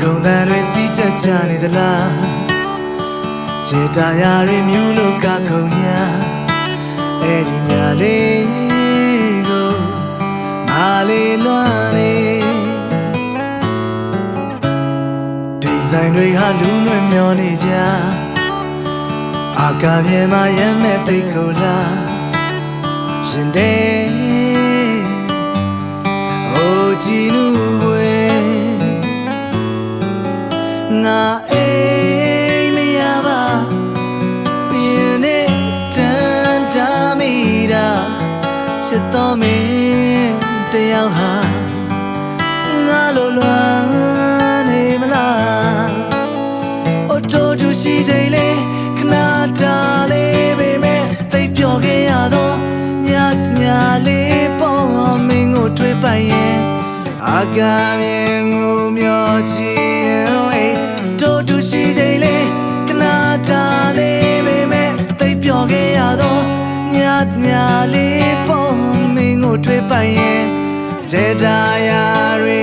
ကုန်တန်တွေစီးချက်ချနေသလားခြေတားရာတွေမြူးလို့ကခုံညာအဲ့ဒီညာလေးကိုမလေးလွမ်းနေဒီဇိုင်းတွေဟာလူမွေမျောနေကြအာကာမြေမှာရမ်းမဲ့သိခိုလာရှင်တဲ့အိုကြည်နူဝဲငါအိမ်မရပါပြင်းနေတန်တာမိတာချစ်တော်မင်းတယောက်ဟာငါလိုလွမ်းနေမလားအိုတို့သူရှိချိန်လေးခဏတာလေးပဲမဲ့သိပ်ပျော်ခဲ့ရတော့ညလေးပေါ်မင်းကိုတွေ့ပိုင်ရင်အာကာမြင်ကိုမျောကြည့်ရင်လေတို့သူရှိချိန်လေးခဏတာလေးပဲမဲ့သိပ်ပျော်ခဲ့ရတော့ညလေးပေါ်မင်းကိုတွေ့ပိုင်ရင်ခြေတားရာတွေ